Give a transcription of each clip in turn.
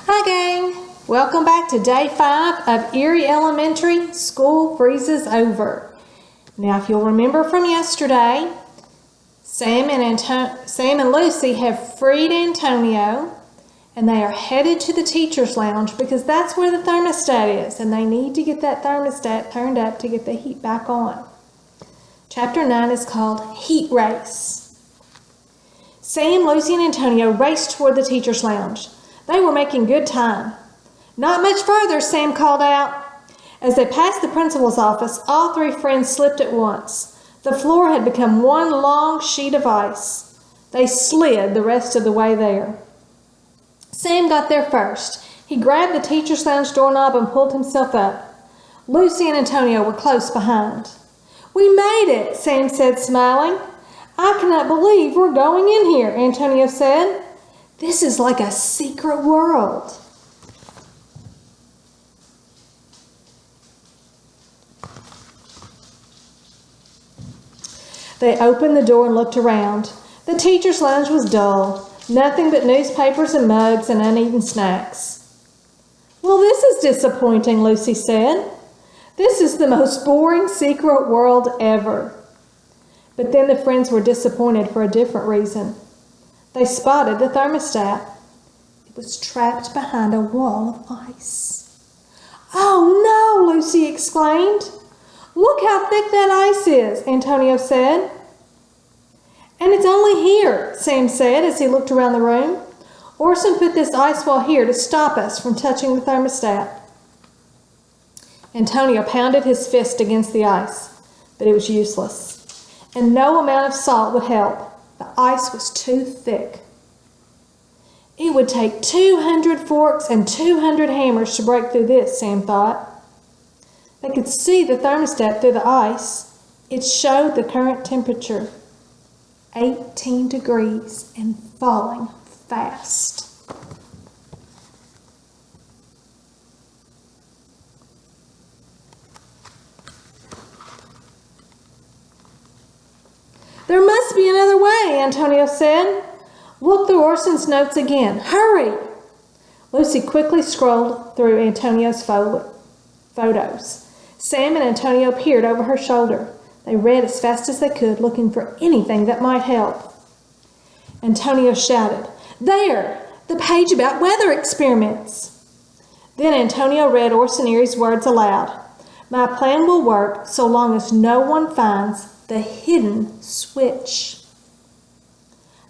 Hi gang! Welcome back to day 5 of Eerie Elementary, School Freezes Over. Now if you'll remember from yesterday, Sam and Lucy have freed Antonio and they are headed to the teacher's lounge because that's where the thermostat is and they need to get that thermostat turned up to get the heat back on. Chapter 9 is called Heat Race. Sam, Lucy, and Antonio raced toward the teacher's lounge. They were making good time. "Not much further," Sam called out. As they passed the principal's office, all three friends slipped at once. The floor had become one long sheet of ice. They slid the rest of the way there. Sam got there first. He grabbed the teacher's lounge doorknob and pulled himself up. Lucy and Antonio were close behind. "We made it," Sam said, smiling. "I cannot believe we're going in here," Antonio said. "This is like a secret world." They opened the door and looked around. The teacher's lounge was dull, nothing but newspapers and mugs and uneaten snacks. "Well, this is disappointing," Lucy said. "This is the most boring secret world ever." But then the friends were disappointed for a different reason. They spotted the thermostat. It was trapped behind a wall of ice. "Oh no!" Lucy exclaimed. "Look how thick that ice is," Antonio said. "And it's only here," Sam said as he looked around the room. "Orson put this ice wall here to stop us from touching the thermostat." Antonio pounded his fist against the ice, but it was useless, and no amount of salt would help. The ice was too thick. It would take 200 forks and 200 hammers to break through this, Sam thought. They could see the thermostat through the ice. It showed the current temperature, 18 degrees and falling fast. "There must be another way," Antonio said. "Look through Orson's notes again. Hurry!" Lucy quickly scrolled through Antonio's photos. Sam and Antonio peered over her shoulder. They read as fast as they could, looking for anything that might help. Antonio shouted, "There! The page about weather experiments!" Then Antonio read Orson Eerie's words aloud. "My plan will work so long as no one finds the hidden switch."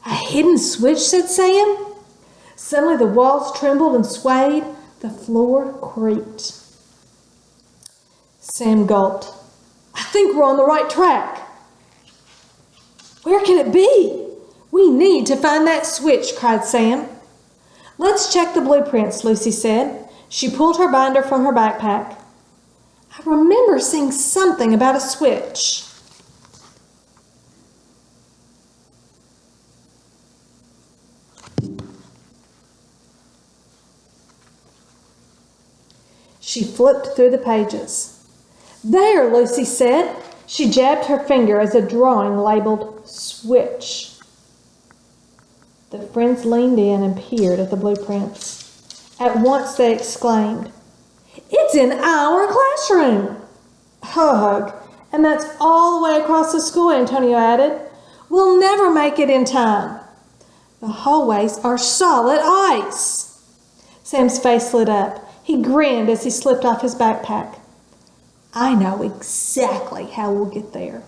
"A hidden switch?" said Sam. Suddenly the walls trembled and swayed. The floor creaked. Sam gulped. "I think we're on the right track." "Where can it be? We need to find that switch," cried Sam. "Let's check the blueprints," Lucy said. She pulled her binder from her backpack. "I remember seeing something about a switch." She flipped through the pages. "There," Lucy said. She jabbed her finger as a drawing labeled switch. The friends leaned in and peered at the blueprints. At once they exclaimed, "It's in our classroom!" "Ugh, and that's all the way across the school," Antonio added. "We'll never make it in time." "The hallways are solid ice." Sam's face lit up. He grinned as he slipped off his backpack. "I know exactly how we'll get there."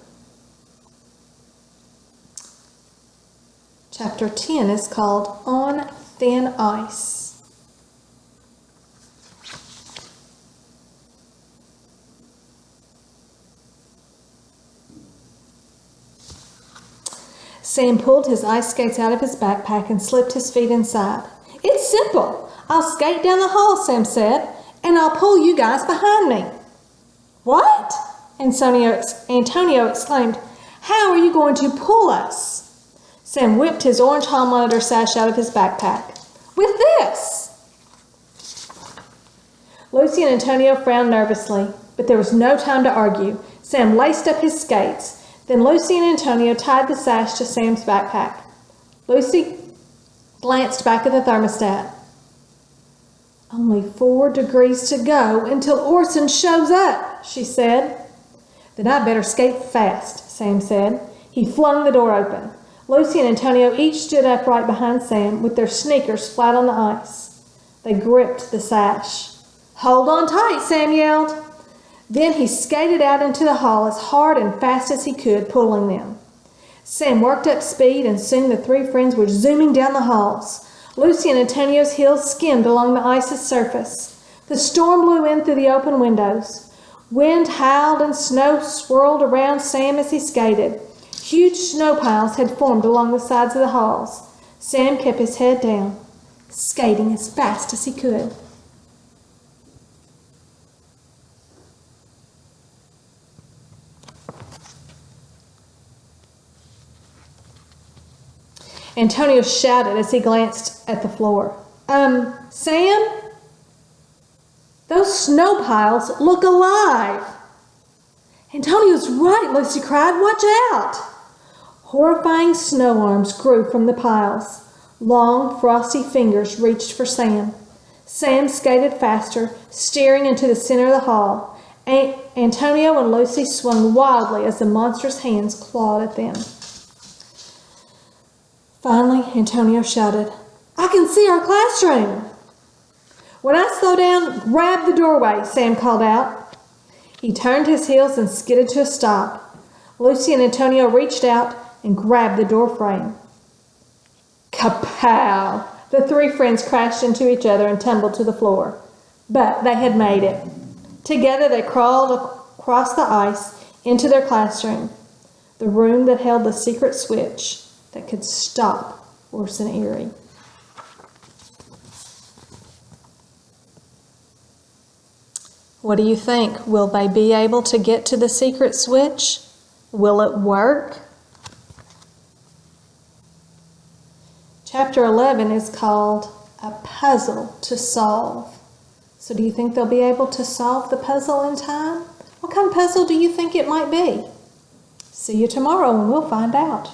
Chapter 10 is called On Thin Ice. Sam pulled his ice skates out of his backpack and slipped his feet inside. "It's simple. I'll skate down the hall," Sam said, "and I'll pull you guys behind me." "What?" Antonio exclaimed. "How are you going to pull us?" Sam whipped his orange hall monitor sash out of his backpack. "With this." Lucy and Antonio frowned nervously, but there was no time to argue. Sam laced up his skates. Then Lucy and Antonio tied the sash to Sam's backpack. Lucy glanced back at the thermostat. "Only 4 degrees to go until Orson shows up," she said. "Then I better skate fast," Sam said. He flung the door open. Lucy and Antonio each stood up right behind Sam with their sneakers flat on the ice. They gripped the sash. "Hold on tight," Sam yelled. Then he skated out into the hall as hard and fast as he could, pulling them. Sam worked up speed, and soon the 3 friends were zooming down the halls. Lucy and Antonio's heels skimmed along the ice's surface. The storm blew in through the open windows. Wind howled and snow swirled around Sam as he skated. Huge snow piles had formed along the sides of the halls. Sam kept his head down, skating as fast as he could. Antonio shouted as he glanced at the floor. Sam? Those snow piles look alive." "Antonio's right," Lucy cried. "Watch out." Horrifying snow arms grew from the piles. Long, frosty fingers reached for Sam. Sam skated faster, staring into the center of the hall. Antonio and Lucy swung wildly as the monstrous hands clawed at them. Finally, Antonio shouted, "I can see our classroom." "When I slow down, grab the doorway," Sam called out. He turned his heels and skidded to a stop. Lucy and Antonio reached out and grabbed the door frame. Kapow! The 3 friends crashed into each other and tumbled to the floor. But they had made it. Together they crawled across the ice into their classroom, the room that held the secret switch that could stop Orson Eerie. What do you think? Will they be able to get to the secret switch? Will it work? Chapter 11 is called A Puzzle to Solve. So do you think they'll be able to solve the puzzle in time? What kind of puzzle do you think it might be? See you tomorrow and we'll find out.